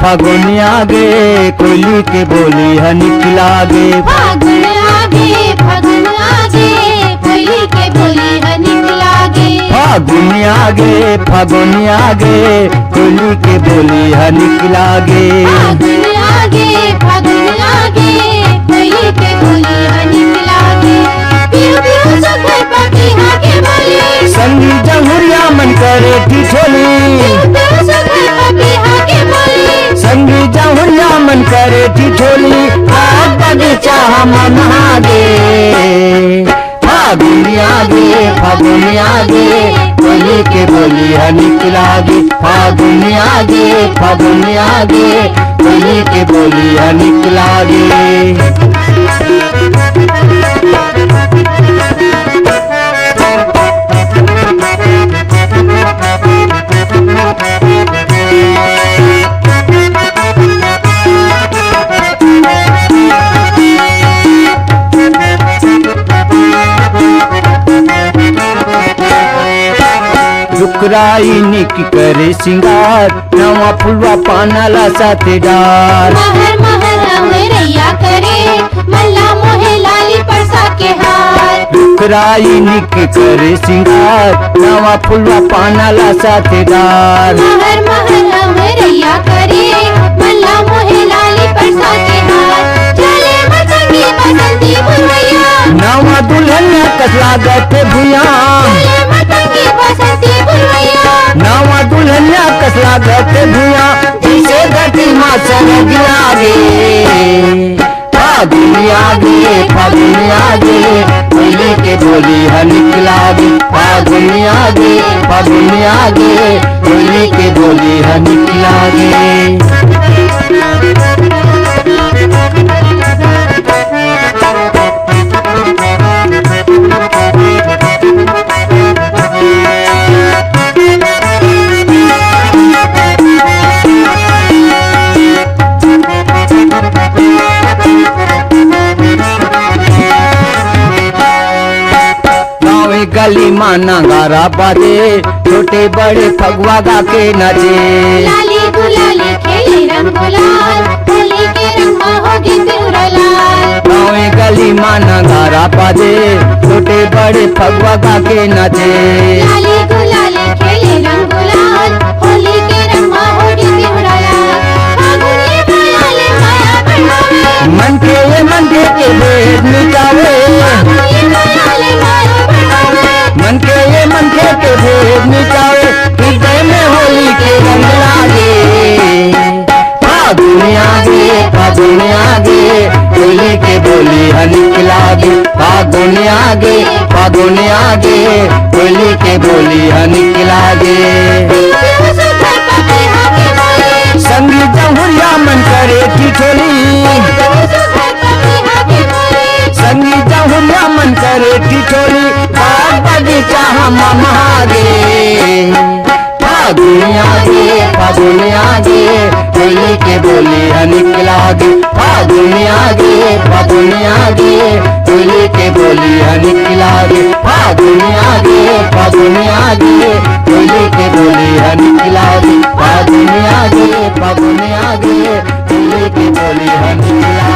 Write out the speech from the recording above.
फागुन आगे कोयली के बोली है निकलागे। फागुन आगे कोयली के बोली है निकलागे। फागुन आगे कोयली के बोली है निकलागे। फागुन आगे कोयली के बोली है निकलागे। पियो पियो सखर पपीहा के बोली संगी जमुरिया मन करे ठिठोली। पियो सखर पपीहा के बोली संगी जमुरिया मन करे ठिठोली। आग बगीचा हम नहागे। फागुन आगे कोयली के बोली है निकलागे। फागुन आगे कोयली के बोली है निकलागे। दुकराई निक करे सिंगार नवा फुलवा पानाला साथे डार। महर महर रमरैया करे मल्ला मोहे लाली परसा के हार। दुकराई निक करे सिंगार नवा फुलवा पानाला साथे डार। महर महर रमरैया करे मल्ला मोहे लाली परसा के हार। चले मचंगी बसंती बुलवैया नवा दुल्हनिया कसला गते भुया। चले मचंगी बसंती बुलवैया नवा दुल्हनिया कसला गते भुया। जिसे गति माँ सरगिया गे। फागुन आगे कोयली के बोली है निकलागे। फागुन आगे कोयली के बोली है निकलागे। गली माना गारा बाजे छोटे बड़े फगवा गा के नाचे। लाली गुलाली खेले रंग गुलाल होली के रंग में होगी तिउरा लाल। गाँव गली माना गारा बाजे छोटे बड़े फगवा गा के नाचे। लाली गुलाली खेले रंग गुलाल होली के रंग में होगी तिउरा लाल। फागुनी मायाले माया बढ़ावे मन के भेद मिटावे। फागुनी मायाले माया बढ़ावे मन के भेद मिटावे। हृदय में होली के रंग लागे। फागुन आगे कोयली के बोली है निकलागे। फागुन आगे कोयली के बोली है निकलागे। पियो सखर पपीहा के बोली संगी जमुरिया मन करे ठिठोली। पियो सखर पपीहा के बोली संगी जमुरिया मन करे ठिठोली। बाग बगीचा हम महागे। फागुन आगे कोयली के बोली है निकलागे। फागुन आगे कोयली के बोली है निकलागे। फागुन आगे कोयली के बोली है निकलागे। फागुन आगे कोयली के बोली है निकलागे।